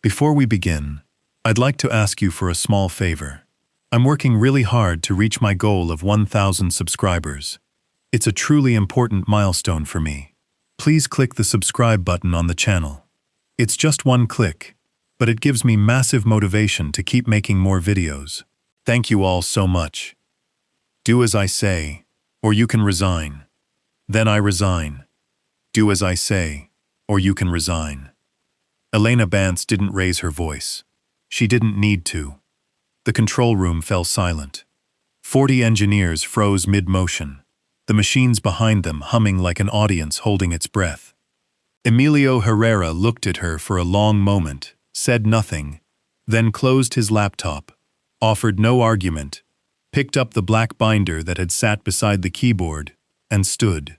Before we begin, I'd like to ask you for a small favor. I'm working really hard to reach my goal of 1,000 subscribers. It's a truly important milestone for me. Please click the subscribe button on the channel. It's just one click, but it gives me massive motivation to keep making more videos. Thank you all so much. Do as I say, or you can resign. Then I resign. Do as I say, or you can resign. Elena Bance didn't raise her voice. She didn't need to. The control room fell silent. 40 engineers froze mid-motion, the machines behind them humming like an audience holding its breath. Emilio Herrera looked at her for a long moment, said nothing, then closed his laptop, offered no argument, picked up the black binder that had sat beside the keyboard, and stood.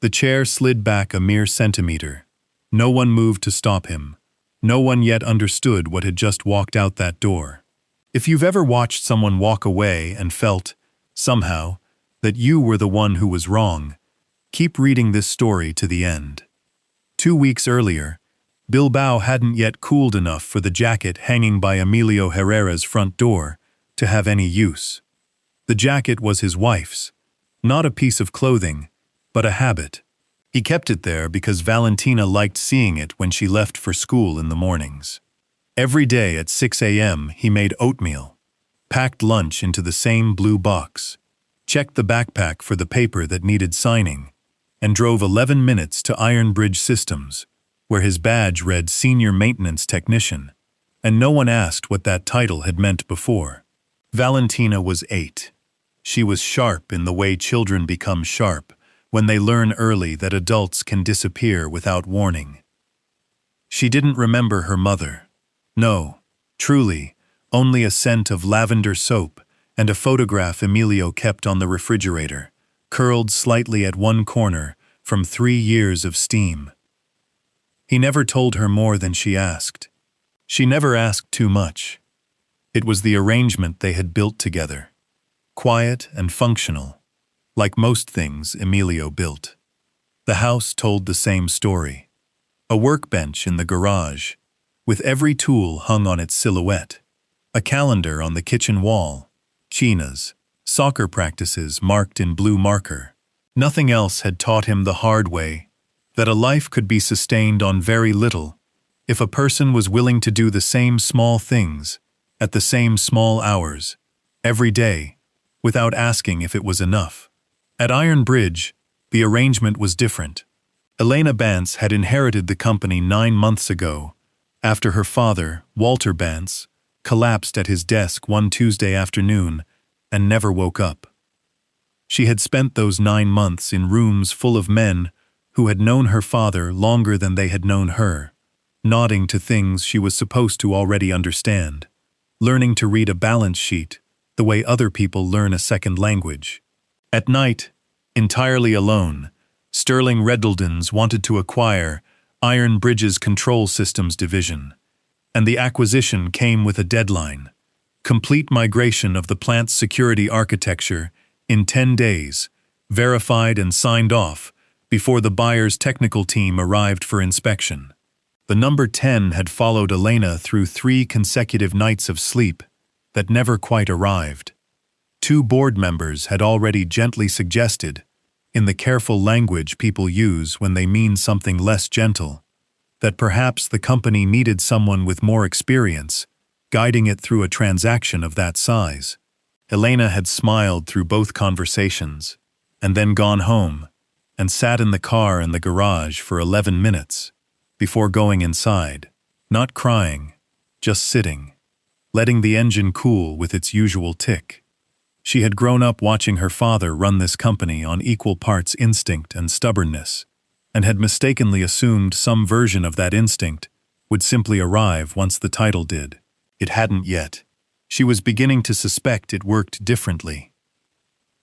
The chair slid back a mere centimeter. No one moved to stop him. No one yet understood what had just walked out that door. If you've ever watched someone walk away and felt, somehow, that you were the one who was wrong, keep reading this story to the end. 2 weeks earlier, Bilbao hadn't yet cooled enough for the jacket hanging by Emilio Herrera's front door to have any use. The jacket was his wife's, not a piece of clothing, but a habit. He kept it there because Valentina liked seeing it when she left for school in the mornings. Every day at 6 a.m. he made oatmeal, packed lunch into the same blue box, checked the backpack for the paper that needed signing, and drove 11 minutes to Iron Bridge Systems, where his badge read Senior Maintenance Technician, and no one asked what that title had meant before. Valentina was 8. She was sharp in the way children become sharp, when they learn early that adults can disappear without warning. She didn't remember her mother. No, truly, only a scent of lavender soap and a photograph Emilio kept on the refrigerator, curled slightly at one corner from 3 years of steam. He never told her more than she asked. She never asked too much. It was the arrangement they had built together, quiet and functional. Like most things Emilio built. The house told the same story. A workbench in the garage, with every tool hung on its silhouette. A calendar on the kitchen wall. Chinas, soccer practices marked in blue marker. Nothing else had taught him the hard way that a life could be sustained on very little if a person was willing to do the same small things at the same small hours, every day, without asking if it was enough. At Iron Bridge, the arrangement was different. Elena Bance had inherited the company 9 months ago, after her father, Walter Bance, collapsed at his desk one Tuesday afternoon and never woke up. She had spent those 9 months in rooms full of men who had known her father longer than they had known her, nodding to things she was supposed to already understand, learning to read a balance sheet the way other people learn a second language. At night, entirely alone, Sterling Reddledons wanted to acquire Iron Bridge's Control Systems division, and the acquisition came with a deadline: complete migration of the plant's security architecture in 10 days, verified and signed off before the buyer's technical team arrived for inspection. The number 10 had followed Elena through 3 consecutive nights of sleep that never quite arrived. 2 board members had already gently suggested, in the careful language people use when they mean something less gentle, that perhaps the company needed someone with more experience, guiding it through a transaction of that size. Elena had smiled through both conversations, and then gone home, and sat in the car in the garage for 11 minutes, before going inside, not crying, just sitting, letting the engine cool with its usual tick. She had grown up watching her father run this company on equal parts instinct and stubbornness, and had mistakenly assumed some version of that instinct would simply arrive once the title did. It hadn't yet. She was beginning to suspect it worked differently.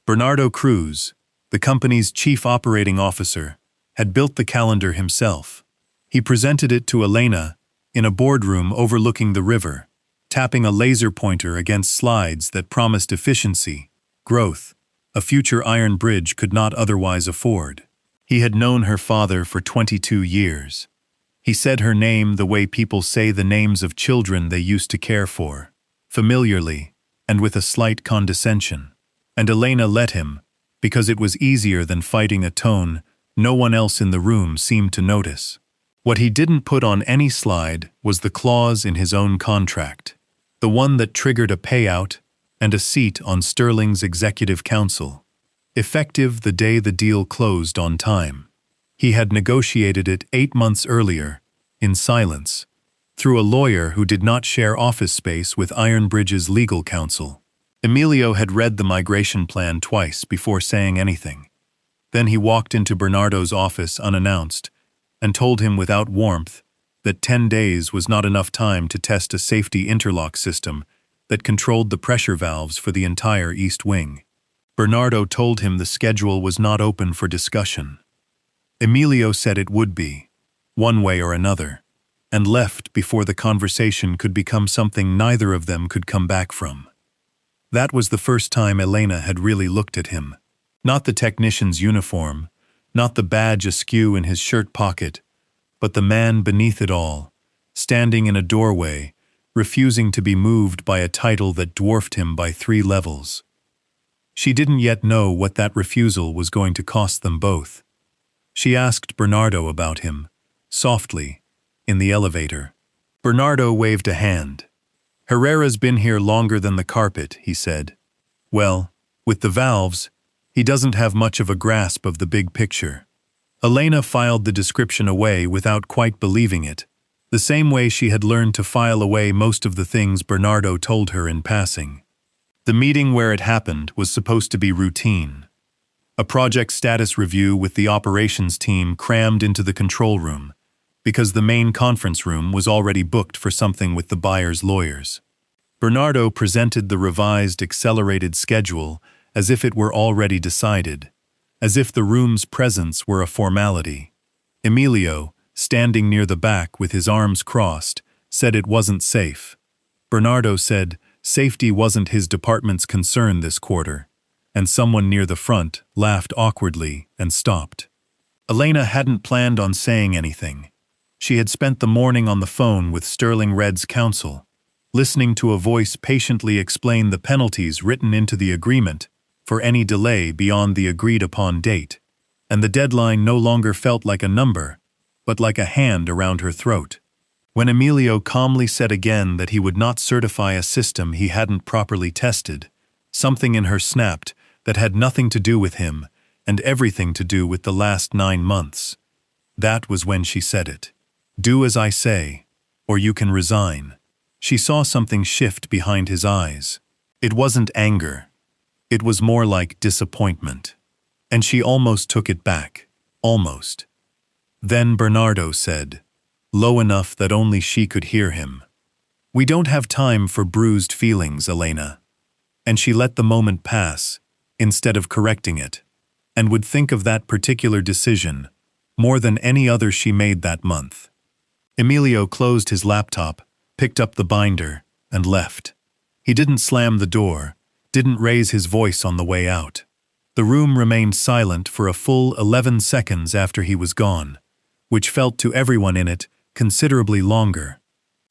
Bernardo Cruz, the company's chief operating officer, had built the calendar himself. He presented it to Elena in a boardroom overlooking the river, tapping a laser pointer against slides that promised efficiency, growth, a future Iron Bridge could not otherwise afford. He had known her father for 22 years. He said her name the way people say the names of children they used to care for, familiarly, and with a slight condescension. And Elena let him, because it was easier than fighting a tone no one else in the room seemed to notice. What he didn't put on any slide was the clause in his own contract, the one that triggered a payout and a seat on Sterling's executive council, effective the day the deal closed on time. He had negotiated it 8 months earlier, in silence, through a lawyer who did not share office space with Ironbridge's legal counsel. Emilio had read the migration plan twice before saying anything. Then he walked into Bernardo's office unannounced and told him without warmth that 10 days was not enough time to test a safety interlock system that controlled the pressure valves for the entire East Wing. Bernardo told him the schedule was not open for discussion. Emilio said it would be, one way or another, and left before the conversation could become something neither of them could come back from. That was the first time Elena had really looked at him. Not the technician's uniform, not the badge askew in his shirt pocket, but the man beneath it all, standing in a doorway, refusing to be moved by a title that dwarfed him by 3 levels. She didn't yet know what that refusal was going to cost them both. She asked Bernardo about him, softly, in the elevator. Bernardo waved a hand. "Herrera's been here longer than the carpet," he said. "Well, with the valves, he doesn't have much of a grasp of the big picture." Elena filed the description away without quite believing it, the same way she had learned to file away most of the things Bernardo told her in passing. The meeting where it happened was supposed to be routine. A project status review with the operations team crammed into the control room, because the main conference room was already booked for something with the buyer's lawyers. Bernardo presented the revised accelerated schedule as if it were already decided, as if the room's presence were a formality. Emilio, standing near the back with his arms crossed, said it wasn't safe. Bernardo said safety wasn't his department's concern this quarter, and someone near the front laughed awkwardly and stopped. Elena hadn't planned on saying anything. She had spent the morning on the phone with Sterling Red's counsel, listening to a voice patiently explain the penalties written into the agreement for any delay beyond the agreed-upon date, and the deadline no longer felt like a number, but like a hand around her throat. When Emilio calmly said again that he would not certify a system he hadn't properly tested, something in her snapped that had nothing to do with him and everything to do with the last 9 months. That was when she said it. "Do as I say, or you can resign." She saw something shift behind his eyes. It wasn't anger. It was more like disappointment. And she almost took it back. Almost. Then Bernardo said, low enough that only she could hear him, "We don't have time for bruised feelings, Elena." And she let the moment pass, instead of correcting it, and would think of that particular decision more than any other she made that month. Emilio closed his laptop, picked up the binder, and left. He didn't slam the door, didn't raise his voice on the way out. The room remained silent for a full 11 seconds after he was gone, which felt to everyone in it considerably longer.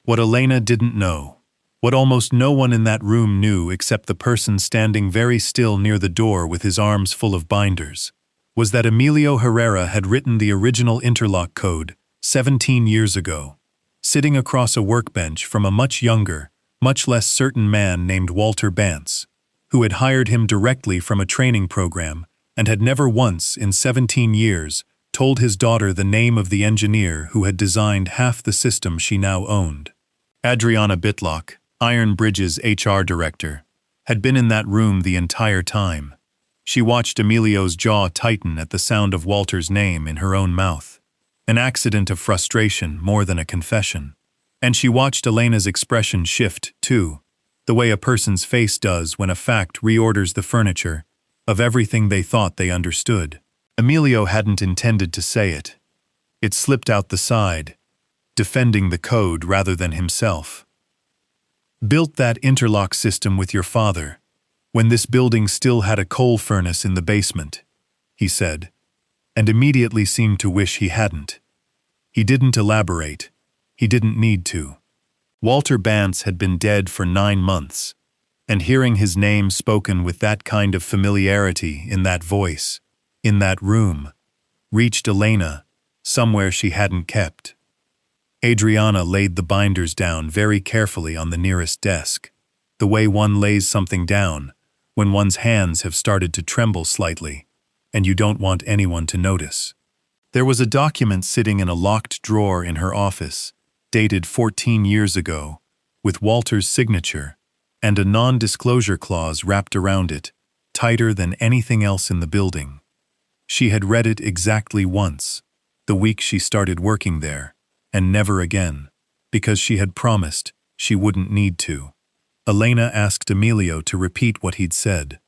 What Elena didn't know, what almost no one in that room knew except the person standing very still near the door with his arms full of binders, was that Emilio Herrera had written the original interlock code 17 years ago, sitting across a workbench from a much younger, much less certain man named Walter Bantz, who had hired him directly from a training program and had never once in 17 years told his daughter the name of the engineer who had designed half the system she now owned. Adriana Bitlock, Ironbridge's HR director, had been in that room the entire time. She watched Emilio's jaw tighten at the sound of Walter's name in her own mouth, an accident of frustration more than a confession. And she watched Elena's expression shift, too, the way a person's face does when a fact reorders the furniture of everything they thought they understood. Emilio hadn't intended to say it. It slipped out the side, defending the code rather than himself. "Built that interlock system with your father, when this building still had a coal furnace in the basement," he said, and immediately seemed to wish he hadn't. He didn't elaborate. He didn't need to. Walter Bantz had been dead for 9 months, and hearing his name spoken with that kind of familiarity in that voice, in that room, reached Elena somewhere she hadn't kept. Adriana laid the binders down very carefully on the nearest desk, the way one lays something down when one's hands have started to tremble slightly, and you don't want anyone to notice. There was a document sitting in a locked drawer in her office, dated 14 years ago, with Walter's signature, and a non-disclosure clause wrapped around it, tighter than anything else in the building. She had read it exactly once, the week she started working there, and never again, because she had promised she wouldn't need to. Elena asked Emilio to repeat what he'd said.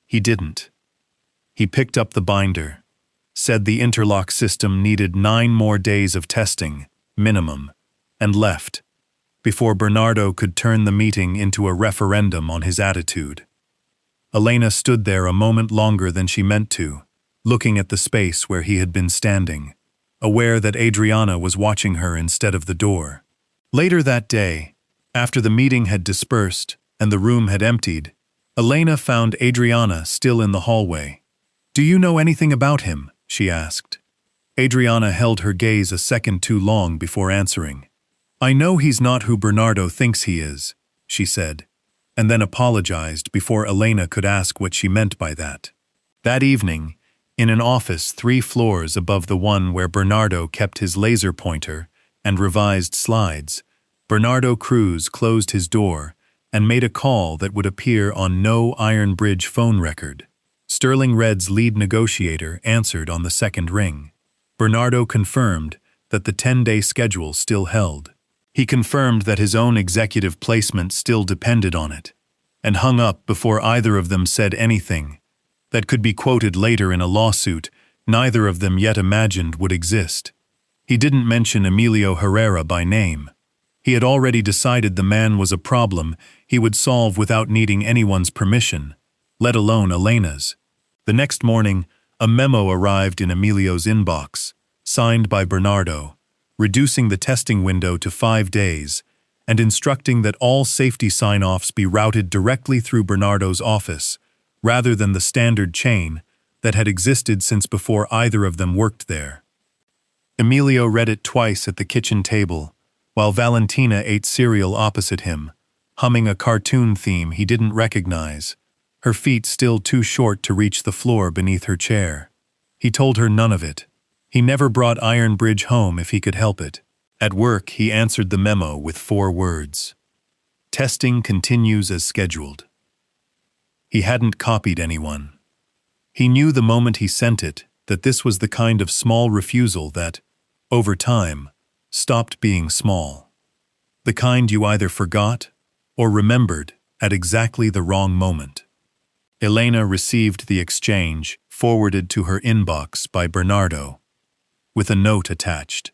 He didn't. He picked up the binder, said the interlock system needed 9 more days of testing, minimum, and left, before Bernardo could turn the meeting into a referendum on his attitude. Elena stood there a moment longer than she meant to, looking at the space where he had been standing, aware that Adriana was watching her instead of the door. Later that day, after the meeting had dispersed and the room had emptied, Elena found Adriana still in the hallway. "Do you know anything about him?" she asked. Adriana held her gaze a second too long before answering. "I know he's not who Bernardo thinks he is," she said, and then apologized before Elena could ask what she meant by that. That evening, in an office 3 floors above the one where Bernardo kept his laser pointer and revised slides, Bernardo Cruz closed his door and made a call that would appear on no Iron Bridge phone record. Sterling Red's lead negotiator answered on the second ring. Bernardo confirmed that the 10-day schedule still held. He confirmed that his own executive placement still depended on it, and hung up before either of them said anything that could be quoted later in a lawsuit neither of them yet imagined would exist. He didn't mention Emilio Herrera by name. He had already decided the man was a problem he would solve without needing anyone's permission, let alone Elena's. The next morning, a memo arrived in Emilio's inbox, signed by Bernardo, reducing the testing window to 5 days, and instructing that all safety sign-offs be routed directly through Bernardo's office, rather than the standard chain that had existed since before either of them worked there. Emilio read it twice at the kitchen table, while Valentina ate cereal opposite him, humming a cartoon theme he didn't recognize, her feet still too short to reach the floor beneath her chair. He told her none of it. He never brought Iron Bridge home if he could help it. At work, he answered the memo with 4 words. Testing continues as scheduled. He hadn't copied anyone. He knew the moment he sent it that this was the kind of small refusal that, over time, stopped being small. The kind you either forgot or remembered at exactly the wrong moment. Elena received the exchange forwarded to her inbox by Bernardo, with a note attached.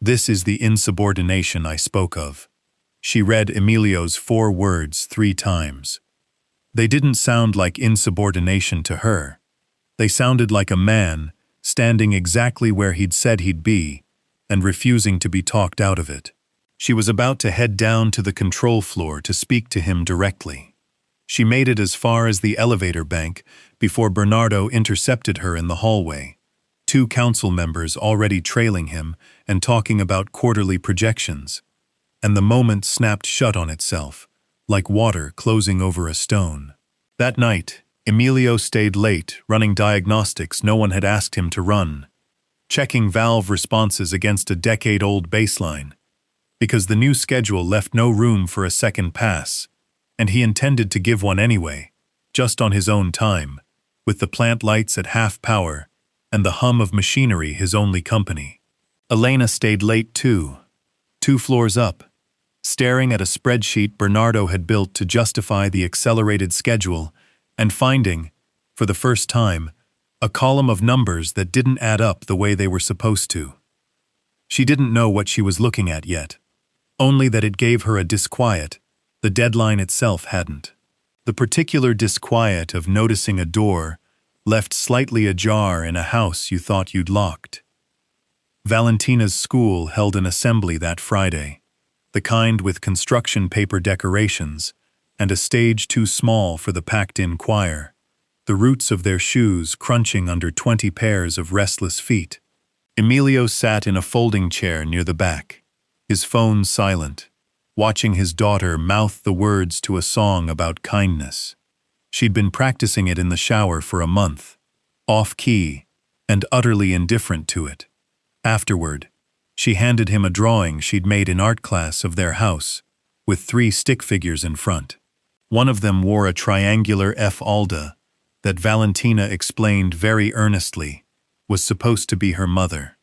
"This is the insubordination I spoke of." She read Emilio's 4 words 3 times. They didn't sound like insubordination to her. They sounded like a man standing exactly where he'd said he'd be and refusing to be talked out of it. She was about to head down to the control floor to speak to him directly. She made it as far as the elevator bank before Bernardo intercepted her in the hallway, 2 council members already trailing him and talking about quarterly projections, and the moment snapped shut on itself, like water closing over a stone. That night, Emilio stayed late, running diagnostics no one had asked him to run, checking valve responses against a decade-old baseline, because the new schedule left no room for a second pass, and he intended to give one anyway, just on his own time, with the plant lights at half power and the hum of machinery his only company. Elena stayed late too, 2 floors up, staring at a spreadsheet Bernardo had built to justify the accelerated schedule and finding, for the first time, a column of numbers that didn't add up the way they were supposed to. She didn't know what she was looking at yet, only that it gave her a disquiet the deadline itself hadn't. The particular disquiet of noticing a door left slightly ajar in a house you thought you'd locked. Valentina's school held an assembly that Friday, the kind with construction paper decorations and a stage too small for the packed-in choir, the roots of their shoes crunching under 20 pairs of restless feet. Emilio sat in a folding chair near the back, his phone silent, watching his daughter mouth the words to a song about kindness. She'd been practicing it in the shower for a month, off-key and utterly indifferent to it. Afterward, she handed him a drawing she'd made in art class of their house, with 3 stick figures in front. One of them wore a triangular F. Alda that Valentina explained very earnestly was supposed to be her mother.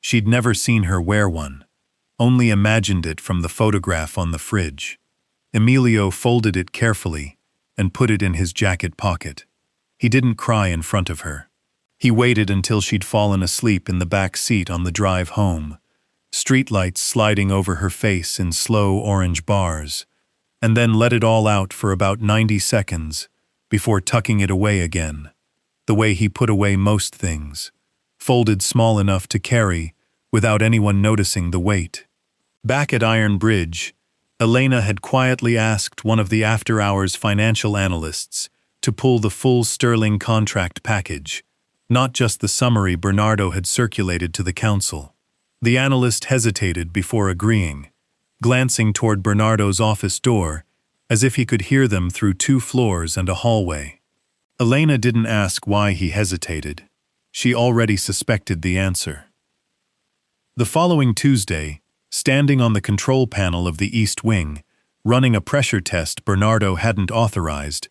She'd never seen her wear one, only imagined it from the photograph on the fridge. Emilio folded it carefully and put it in his jacket pocket. He didn't cry in front of her. He waited until she'd fallen asleep in the back seat on the drive home, streetlights sliding over her face in slow orange bars, and then let it all out for about 90 seconds before tucking it away again, the way he put away most things, folded small enough to carry without anyone noticing the weight. Back at Iron Bridge, Elena had quietly asked one of the after-hours financial analysts to pull the full sterling contract package, not just the summary Bernardo had circulated to the council. The analyst hesitated before agreeing, glancing toward Bernardo's office door as if he could hear them through 2 floors and a hallway. Elena didn't ask why he hesitated. She already suspected the answer. The following Tuesday, standing on the control panel of the East Wing, running a pressure test Bernardo hadn't authorized,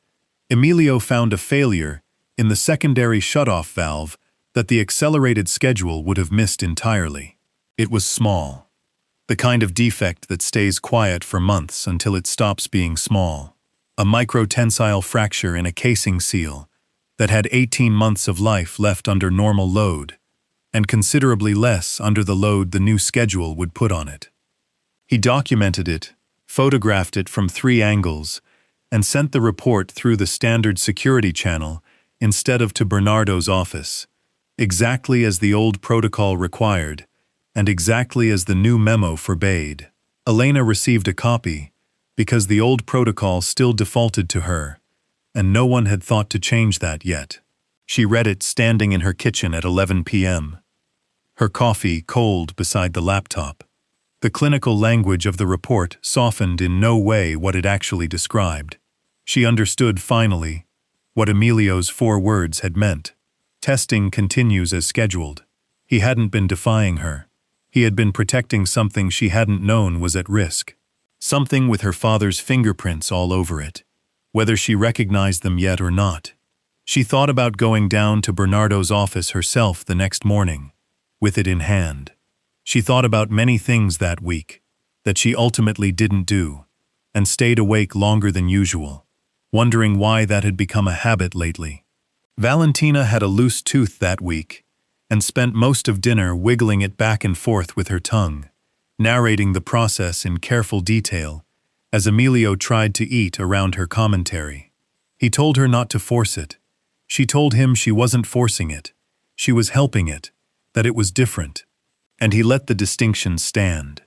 Emilio found a failure in the secondary shutoff valve that the accelerated schedule would have missed entirely. It was small, the kind of defect that stays quiet for months until it stops being small. A microtensile fracture in a casing seal that had 18 months of life left under normal load, and considerably less under the load the new schedule would put on it. He documented it, photographed it from 3 angles, and sent the report through the standard security channel instead of to Bernardo's office, exactly as the old protocol required, and exactly as the new memo forbade. Elena received a copy, because the old protocol still defaulted to her, and no one had thought to change that yet. She read it standing in her kitchen at 11 p.m., her coffee cold beside the laptop. The clinical language of the report softened in no way what it actually described. She understood finally what Emilio's 4 words had meant. Testing continues as scheduled. He hadn't been defying her. He had been protecting something she hadn't known was at risk. Something with her father's fingerprints all over it, whether she recognized them yet or not. She thought about going down to Bernardo's office herself the next morning, with it in hand. She thought about many things that week that she ultimately didn't do, and stayed awake longer than usual, wondering why that had become a habit lately. Valentina had a loose tooth that week, and spent most of dinner wiggling it back and forth with her tongue, narrating the process in careful detail as Emilio tried to eat around her commentary. He told her not to force it. She told him she wasn't forcing it. She was helping it, that it was different. And he let the distinction stand,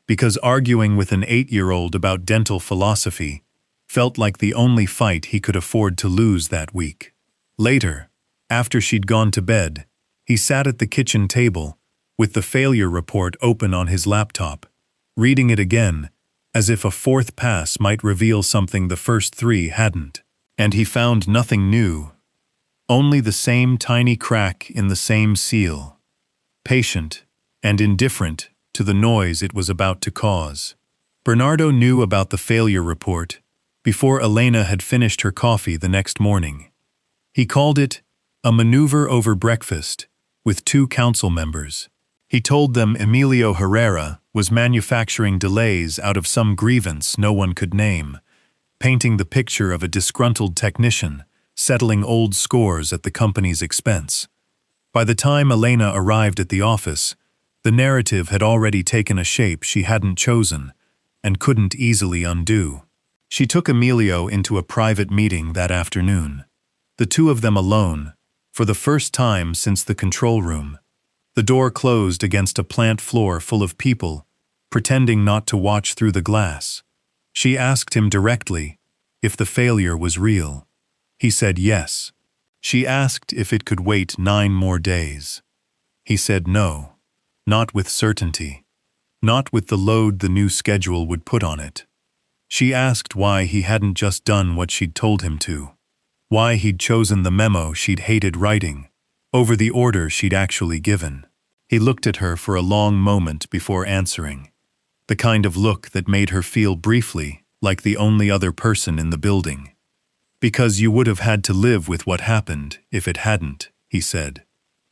because arguing with an 8-year-old about dental philosophy felt like the only fight he could afford to lose that week. Later, after she'd gone to bed, he sat at the kitchen table with the failure report open on his laptop, reading it again as if a 4th pass might reveal something the first 3 hadn't. And he found nothing new, only the same tiny crack in the same seal, patient and indifferent to the noise it was about to cause. Bernardo knew about the failure report before Elena had finished her coffee the next morning. He called it a maneuver over breakfast with 2 council members. He told them Emilio Herrera was manufacturing delays out of some grievance no one could name, painting the picture of a disgruntled technician settling old scores at the company's expense. By the time Elena arrived at the office, the narrative had already taken a shape she hadn't chosen and couldn't easily undo. She took Emilio into a private meeting that afternoon, the 2 of them alone, for the first time since the control room. The door closed against a plant floor full of people, pretending not to watch through the glass. She asked him directly if the failure was real. He said yes. She asked if it could wait 9 more days. He said no, not with certainty, not with the load the new schedule would put on it. She asked why he hadn't just done what she'd told him to, why he'd chosen the memo she'd hated writing over the order she'd actually given. He looked at her for a long moment before answering, the kind of look that made her feel briefly like the only other person in the building. Because you would have had to live with what happened if it hadn't, he said.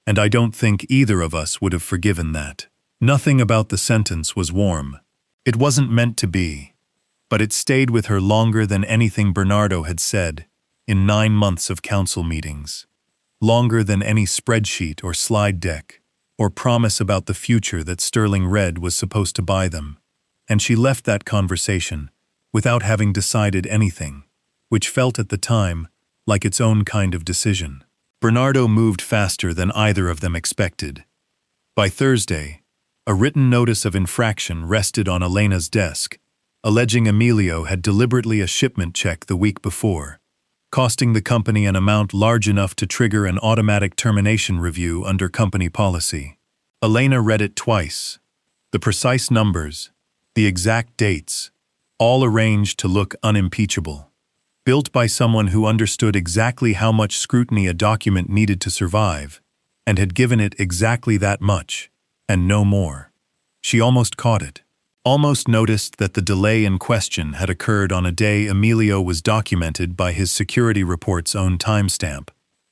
And I don't think either of us would have forgiven that. Nothing about the sentence was warm. It wasn't meant to be. But it stayed with her longer than anything Bernardo had said in 9 months of council meetings. Longer than any spreadsheet or slide deck, or promise about the future that Sterling Red was supposed to buy them. And she left that conversation without having decided anything, which felt at the time like its own kind of decision. Bernardo moved faster than either of them expected. By Thursday, a written notice of infraction rested on Elena's desk, alleging Emilio had deliberately a shipment check the week before, costing the company an amount large enough to trigger an automatic termination review under company policy. Elena read it twice. The precise numbers, the exact dates, all arranged to look unimpeachable. Built by someone who understood exactly how much scrutiny a document needed to survive, and had given it exactly that much, and no more. She almost caught it. Almost noticed that the delay in question had occurred on a day Emilio was documented by his security report's own timestamp,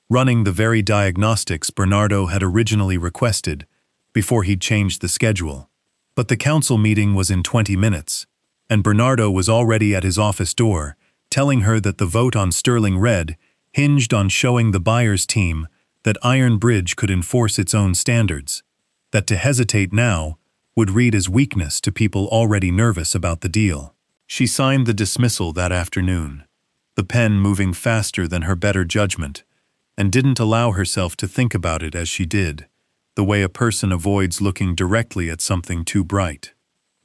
running the very diagnostics Bernardo had originally requested before he'd changed the schedule. But the council meeting was in 20 minutes, and Bernardo was already at his office door, telling her that the vote on Sterling Red hinged on showing the buyer's team that Iron Bridge could enforce its own standards, that to hesitate now would read as weakness to people already nervous about the deal. She signed the dismissal that afternoon, the pen moving faster than her better judgment, and didn't allow herself to think about it as she did, the way a person avoids looking directly at something too bright.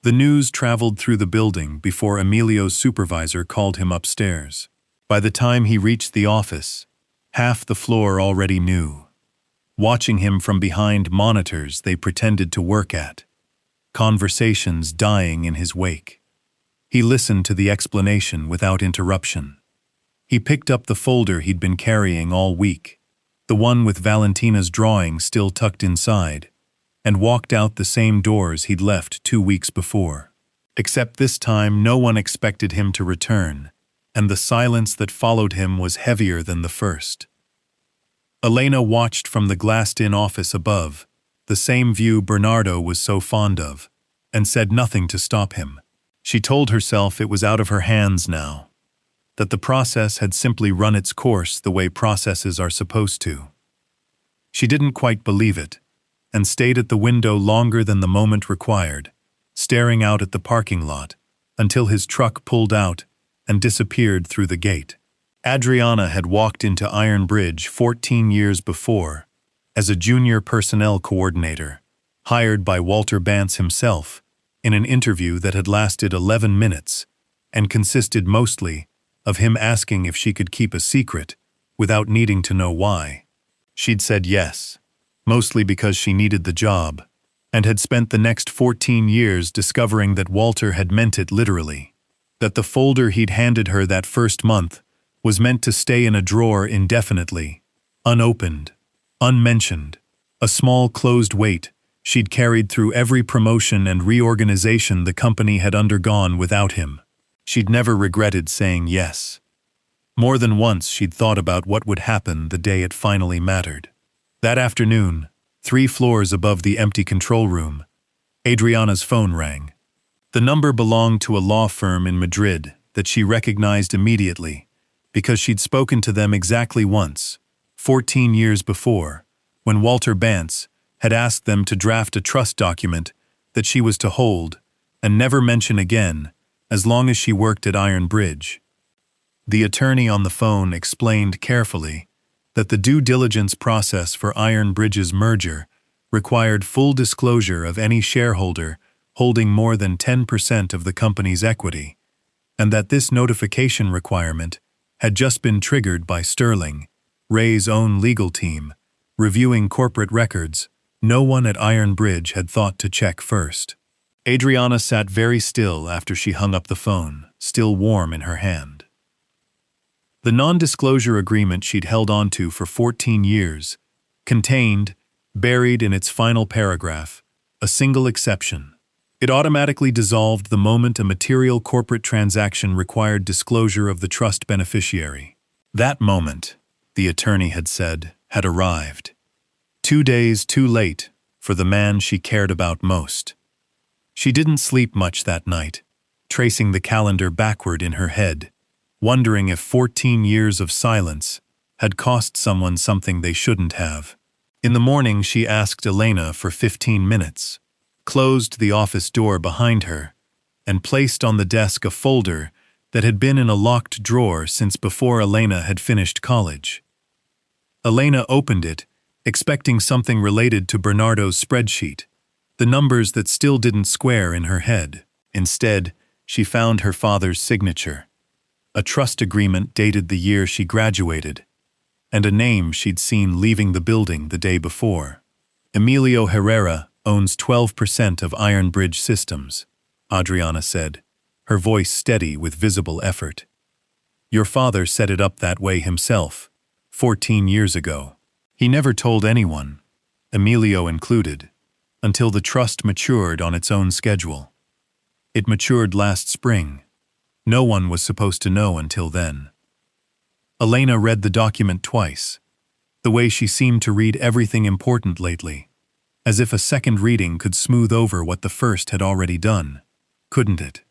The news traveled through the building before Emilio's supervisor called him upstairs. By the time he reached the office, half the floor already knew, watching him from behind monitors they pretended to work at, conversations dying in his wake. He listened to the explanation without interruption. He picked up the folder he'd been carrying all week, the one with Valentina's drawing still tucked inside, and walked out the same doors he'd left 2 weeks before. Except this time no one expected him to return, and the silence that followed him was heavier than the first. Elena watched from the glassed-in office above, the same view Bernardo was so fond of, and said nothing to stop him. She told herself it was out of her hands now, that the process had simply run its course the way processes are supposed to. She didn't quite believe it, and stayed at the window longer than the moment required, staring out at the parking lot, until his truck pulled out and disappeared through the gate. Adriana had walked into Iron Bridge 14 years before, as a junior personnel coordinator, hired by Walter Bantz himself, in an interview that had lasted 11 minutes, and consisted mostly of him asking if she could keep a secret without needing to know why. She'd said yes, mostly because she needed the job, and had spent the next 14 years discovering that Walter had meant it literally, that the folder he'd handed her that first month was meant to stay in a drawer indefinitely, unopened, unmentioned, a small closed weight she'd carried through every promotion and reorganization the company had undergone without him. She'd never regretted saying yes. More than once she'd thought about what would happen the day it finally mattered. That afternoon, 3 floors above the empty control room, Adriana's phone rang. The number belonged to a law firm in Madrid that she recognized immediately because she'd spoken to them exactly once, 14 years before, when Walter Bantz had asked them to draft a trust document that she was to hold and never mention again as long as she worked at Iron Bridge. The attorney on the phone explained carefully that the due diligence process for Iron Bridge's merger required full disclosure of any shareholder holding more than 10% of the company's equity, and that this notification requirement had just been triggered by Sterling, Ray's own legal team, reviewing corporate records no one at Iron Bridge had thought to check first. Adriana sat very still after she hung up the phone, still warm in her hand. The non-disclosure agreement she'd held onto for 14 years contained, buried in its final paragraph, a single exception. It automatically dissolved the moment a material corporate transaction required disclosure of the trust beneficiary. That moment, the attorney had said, had arrived. 2 days too late for the man she cared about most. She didn't sleep much that night, tracing the calendar backward in her head, wondering if 14 years of silence had cost someone something they shouldn't have. In the morning, she asked Elena for 15 minutes, closed the office door behind her, and placed on the desk a folder that had been in a locked drawer since before Elena had finished college. Elena opened it, expecting something related to Bernardo's spreadsheet, the numbers that still didn't square in her head. Instead, she found her father's signature, a trust agreement dated the year she graduated, and a name she'd seen leaving the building the day before. Emilio Herrera owns 12% of Iron Bridge Systems, Adriana said, her voice steady with visible effort. Your father set it up that way himself, 14 years ago. He never told anyone, Emilio included, until the trust matured on its own schedule. It matured last spring. No one was supposed to know until then. Elena read the document twice, the way she seemed to read everything important lately, as if a second reading could smooth over what the first had already done, couldn't it?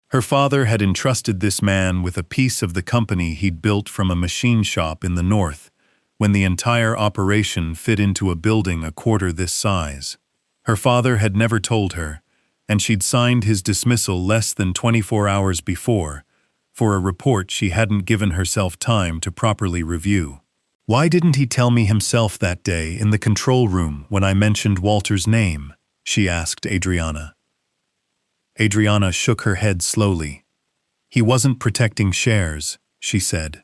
Her father had entrusted this man with a piece of the company he'd built from a machine shop in the north, when the entire operation fit into a building a quarter this size. Her father had never told her, and she'd signed his dismissal less than 24 hours before, for a report she hadn't given herself time to properly review. Why didn't he tell me himself that day in the control room when I mentioned Walter's name? She asked Adriana. Adriana shook her head slowly. He wasn't protecting shares, she said.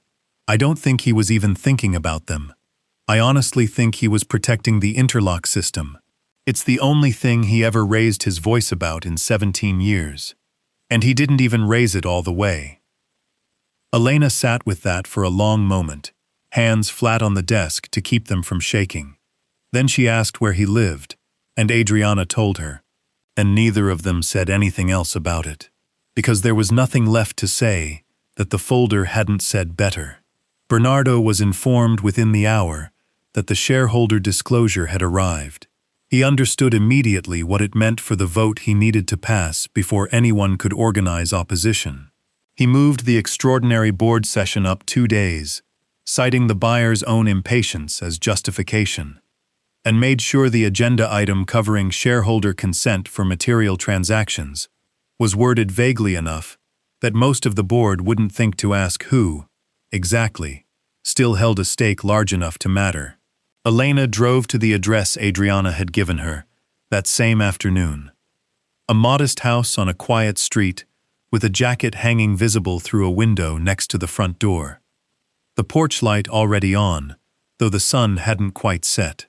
I don't think he was even thinking about them. I honestly think he was protecting the interlock system. It's the only thing he ever raised his voice about in 17 years. And he didn't even raise it all the way. Elena sat with that for a long moment, hands flat on the desk to keep them from shaking. Then she asked where he lived, and Adriana told her. And neither of them said anything else about it, because there was nothing left to say that the folder hadn't said better. Bernardo was informed within the hour that the shareholder disclosure had arrived. He understood immediately what it meant for the vote he needed to pass before anyone could organize opposition. He moved the extraordinary board session up 2 days, citing the buyer's own impatience as justification, and made sure the agenda item covering shareholder consent for material transactions was worded vaguely enough that most of the board wouldn't think to ask who, exactly, still held a stake large enough to matter. Elena drove to the address Adriana had given her that same afternoon. A modest house on a quiet street with a jacket hanging visible through a window next to the front door. The porch light already on, though the sun hadn't quite set.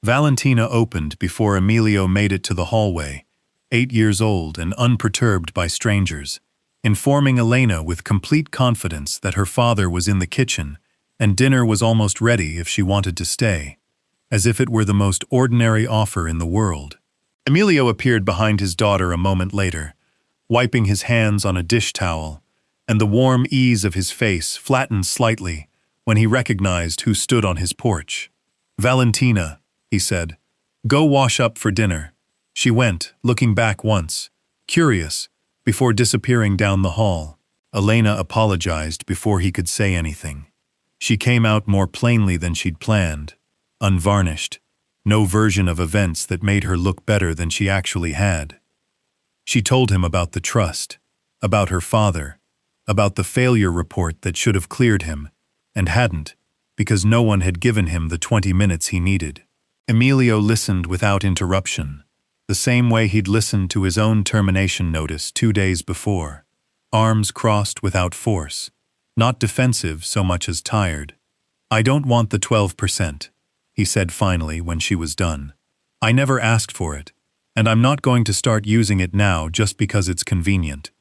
Valentina opened before Emilio made it to the hallway, 8 years old and unperturbed by strangers, informing Elena with complete confidence that her father was in the kitchen and dinner was almost ready if she wanted to stay, as if it were the most ordinary offer in the world. Emilio appeared behind his daughter a moment later, wiping his hands on a dish towel, and the warm ease of his face flattened slightly when he recognized who stood on his porch. Valentina, he said, go wash up for dinner. She went, looking back once, curious, before disappearing down the hall. Elena apologized before he could say anything. She came out more plainly than she'd planned, unvarnished, no version of events that made her look better than she actually had. She told him about the trust, about her father, about the failure report that should have cleared him, and hadn't, because no one had given him the 20 minutes he needed. Emilio listened without interruption, the same way he'd listened to his own termination notice 2 days before, arms crossed without force, not defensive so much as tired. "I don't want the 12%, he said finally when she was done. "I never asked for it, and I'm not going to start using it now just because it's convenient.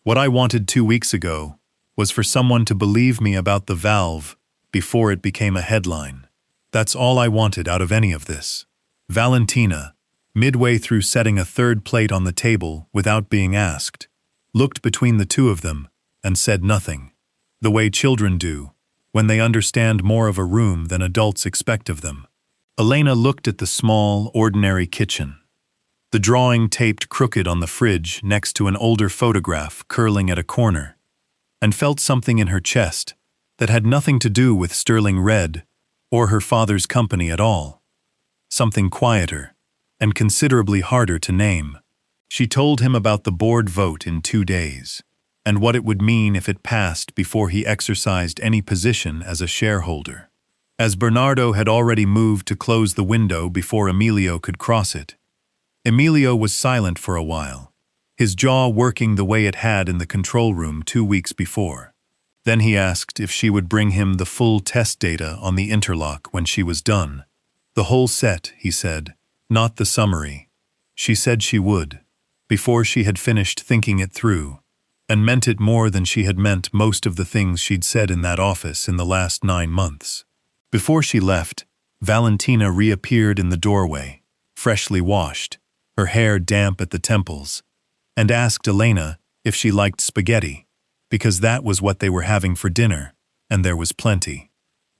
What I wanted 2 weeks ago was for someone to believe me about the valve before it became a headline. That's all I wanted out of any of this." Valentina, midway through setting a third plate on the table without being asked, looked between the two of them and said nothing, the way children do when they understand more of a room than adults expect of them. Elena looked at the small, ordinary kitchen, the drawing taped crooked on the fridge next to an older photograph curling at a corner, and felt something in her chest that had nothing to do with sterling red or her father's company at all. Something quieter and considerably harder to name. She told him about the board vote in 2 days, and what it would mean if it passed before he exercised any position as a shareholder. As Bernardo had already moved to close the window before Emilio could cross it, Emilio was silent for a while, his jaw working the way it had in the control room 2 weeks before. Then he asked if she would bring him the full test data on the interlock when she was done. "The whole set," he said, "not the summary." She said she would, before she had finished thinking it through, and meant it more than she had meant most of the things she'd said in that office in the last 9 months. Before she left, Valentina reappeared in the doorway, freshly washed, her hair damp at the temples, and asked Elena if she liked spaghetti, because that was what they were having for dinner, and there was plenty.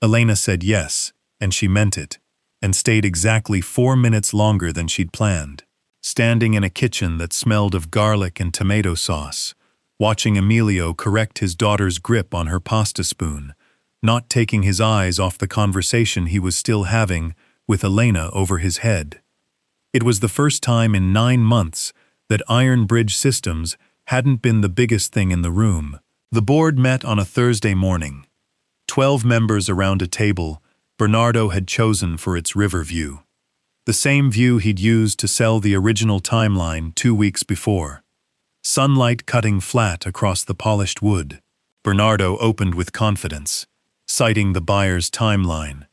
Elena said yes, and she meant it, and stayed exactly 4 minutes longer than she'd planned, standing in a kitchen that smelled of garlic and tomato sauce, watching Emilio correct his daughter's grip on her pasta spoon, not taking his eyes off the conversation he was still having with Elena over his head. It was the first time in 9 months that Iron Bridge Systems hadn't been the biggest thing in the room. The board met on a Thursday morning. 12 members around a table Bernardo had chosen for its river view. The same view he'd used to sell the original timeline 2 weeks before. Sunlight cutting flat across the polished wood. Bernardo opened with confidence, citing the buyer's timeline,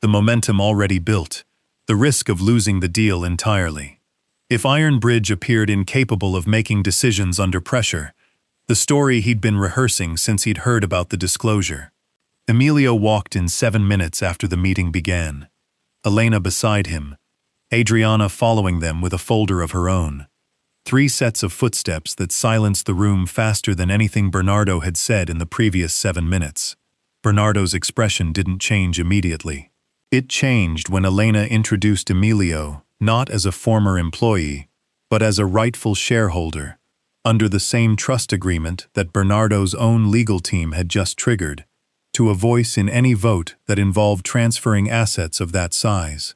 the momentum already built, the risk of losing the deal entirely. If Iron Bridge appeared incapable of making decisions under pressure, the story he'd been rehearsing since he'd heard about the disclosure. Emilio walked in 7 minutes after the meeting began, Elena beside him, Adriana following them with a folder of her own. 3 sets of footsteps that silenced the room faster than anything Bernardo had said in the previous 7 minutes. Bernardo's expression didn't change immediately. It changed when Elena introduced Emilio not as a former employee, but as a rightful shareholder, under the same trust agreement that Bernardo's own legal team had just triggered, to a voice in any vote that involved transferring assets of that size.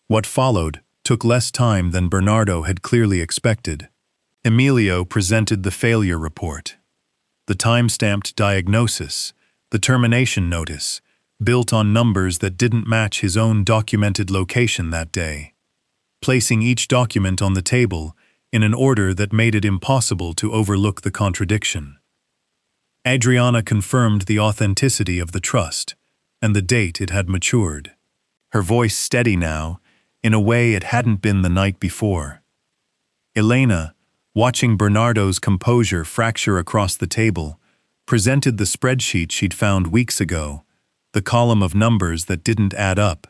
What followed took less time than Bernardo had clearly expected. Emilio presented the failure report, the time-stamped diagnosis, the termination notice, built on numbers that didn't match his own documented location that day, placing each document on the table in an order that made it impossible to overlook the contradiction. Adriana confirmed the authenticity of the trust and the date it had matured, her voice steady now in a way it hadn't been the night before. Elena, watching Bernardo's composure fracture across the table, presented the spreadsheet she'd found weeks ago, the column of numbers that didn't add up,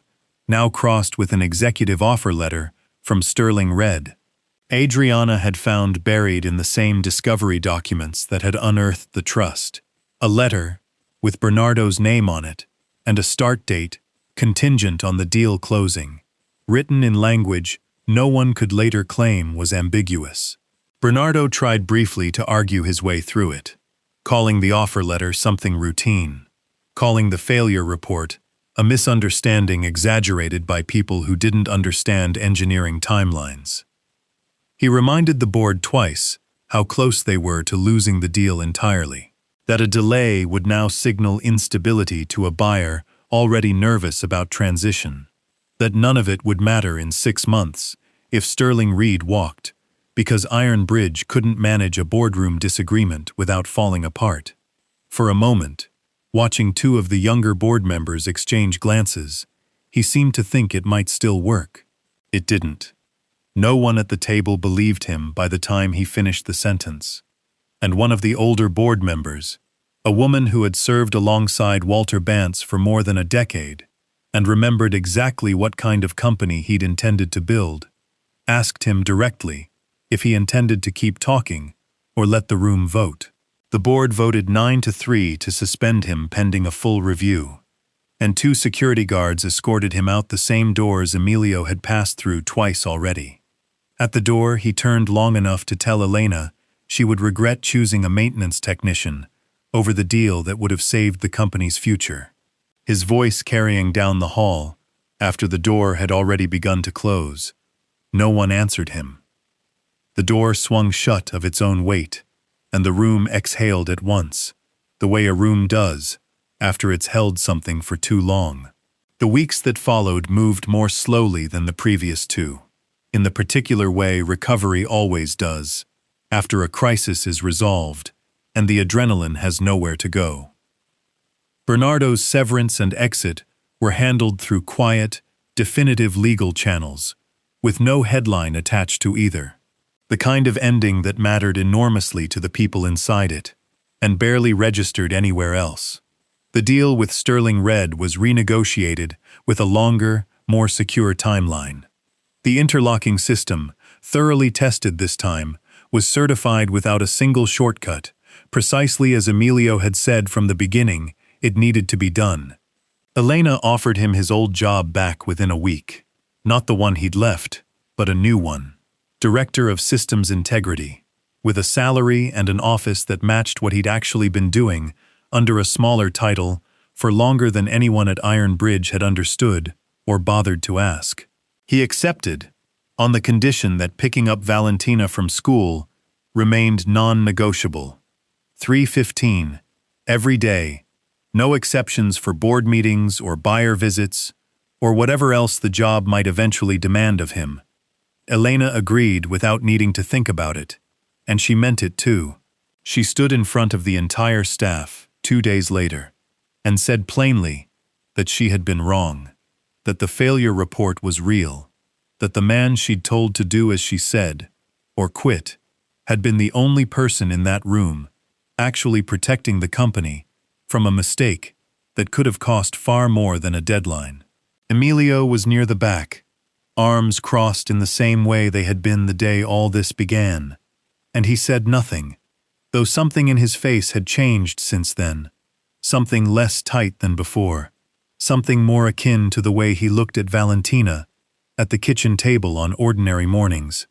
now crossed with an executive offer letter from Sterling Red. Adriana had found buried in the same discovery documents that had unearthed the trust, a letter with Bernardo's name on it and a start date contingent on the deal closing, written in language no one could later claim was ambiguous. Bernardo tried briefly to argue his way through it, calling the offer letter something routine, calling the failure report a misunderstanding exaggerated by people who didn't understand engineering timelines. He reminded the board twice how close they were to losing the deal entirely, that a delay would now signal instability to a buyer already nervous about transition. that none of it would matter in 6 months if Sterling Reed walked, because Iron Bridge couldn't manage a boardroom disagreement without falling apart. For a moment, watching two of the younger board members exchange glances, he seemed to think it might still work. It didn't. No one at the table believed him by the time he finished the sentence. And one of the older board members, a woman who had served alongside Walter Bantz for more than a decade and remembered exactly what kind of company he'd intended to build, asked him directly if he intended to keep talking or let the room vote. The board voted 9-3 to suspend him pending a full review, and 2 security guards escorted him out the same doors Emilio had passed through twice already. At the door, he turned long enough to tell Elena she would regret choosing a maintenance technician over the deal that would have saved the company's future. His voice carrying down the hall after the door had already begun to close. No one answered him. The door swung shut of its own weight, and the room exhaled at once, the way a room does after it's held something for too long. The weeks that followed moved more slowly than the previous 2, in the particular way recovery always does, after a crisis is resolved and the adrenaline has nowhere to go. Bernardo's severance and exit were handled through quiet, definitive legal channels, with no headline attached to either. The kind of ending that mattered enormously to the people inside it, and barely registered anywhere else. The deal with Sterling Red was renegotiated with a longer, more secure timeline. The interlocking system, thoroughly tested this time, was certified without a single shortcut, precisely as Emilio had said from the beginning it needed to be done. Elena offered him his old job back within a week. Not the one he'd left, but a new one. Director of Systems Integrity, with a salary and an office that matched what he'd actually been doing under a smaller title for longer than anyone at Iron Bridge had understood or bothered to ask. He accepted, on the condition that picking up Valentina from school remained non-negotiable. 3:15, every day, no exceptions for board meetings or buyer visits or whatever else the job might eventually demand of him. Elena agreed without needing to think about it, and she meant it too. She stood in front of the entire staff 2 days later and said plainly that she had been wrong, that the failure report was real, that the man she'd told to do as she said, or quit, had been the only person in that room actually protecting the company from a mistake that could have cost far more than a deadline. Emilio was near the back, arms crossed in the same way they had been the day all this began, and he said nothing, though something in his face had changed since then, something less tight than before, something more akin to the way he looked at Valentina at the kitchen table on ordinary mornings.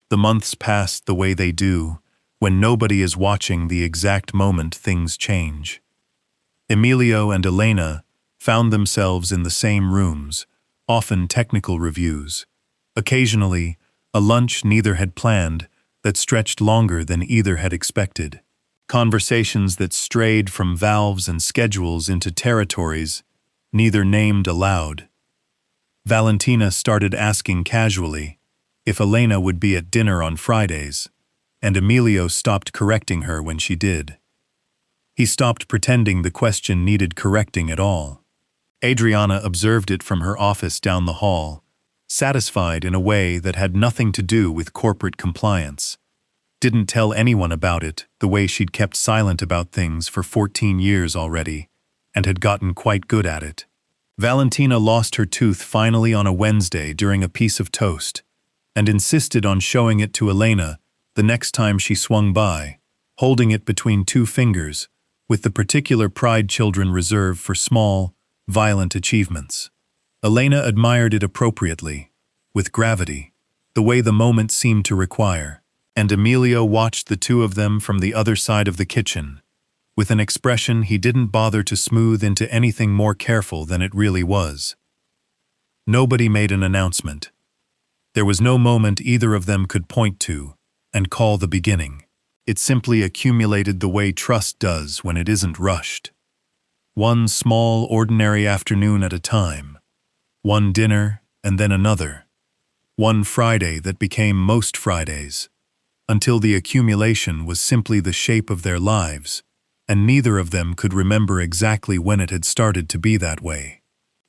The months passed the way they do, when nobody is watching the exact moment things change. Emilio and Elena found themselves in the same rooms, often technical reviews, occasionally a lunch neither had planned that stretched longer than either had expected, conversations that strayed from valves and schedules into territories neither named aloud. Valentina started asking casually if Elena would be at dinner on Fridays, and Emilio stopped correcting her when she did. He stopped pretending the question needed correcting at all. Adriana observed it from her office down the hall, satisfied in a way that had nothing to do with corporate compliance. Didn't tell anyone about it the way she'd kept silent about things for 14 years already, and had gotten quite good at it. Valentina lost her tooth finally on a Wednesday during a piece of toast, and insisted on showing it to Elena the next time she swung by, holding it between 2 fingers, with the particular pride children reserve for small, violent achievements. Elena admired it appropriately, with gravity, the way the moment seemed to require, and Emilio watched the 2 of them from the other side of the kitchen, with an expression he didn't bother to smooth into anything more careful than it really was. Nobody made an announcement. There was no moment either of them could point to and call the beginning. It simply accumulated the way trust does when it isn't rushed. One small, ordinary afternoon at a time. One dinner, and then another. One Friday that became most Fridays, until the accumulation was simply the shape of their lives, and neither of them could remember exactly when it had started to be that way.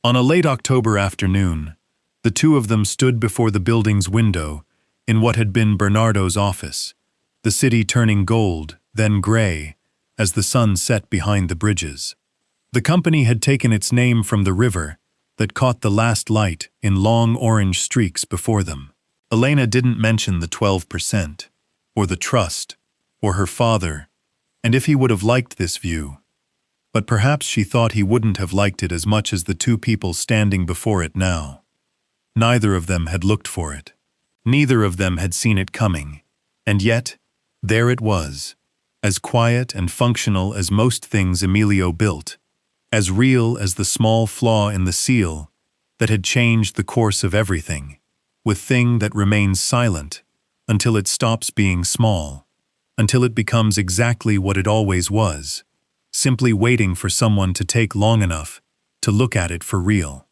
On a late October afternoon, the two of them stood before the building's window in what had been Bernardo's office, the city turning gold, then gray, as the sun set behind the bridges. The company had taken its name from the river that caught the last light in long orange streaks before them. Elena didn't mention the 12%, or the trust, or her father, and if he would have liked this view. But perhaps she thought he wouldn't have liked it as much as the two people standing before it now. Neither of them had looked for it. Neither of them had seen it coming. And yet, there it was, as quiet and functional as most things Emilio built, as real as the small flaw in the seal that had changed the course of everything, with thing that remains silent until it stops being small, until it becomes exactly what it always was, simply waiting for someone to take long enough to look at it for real.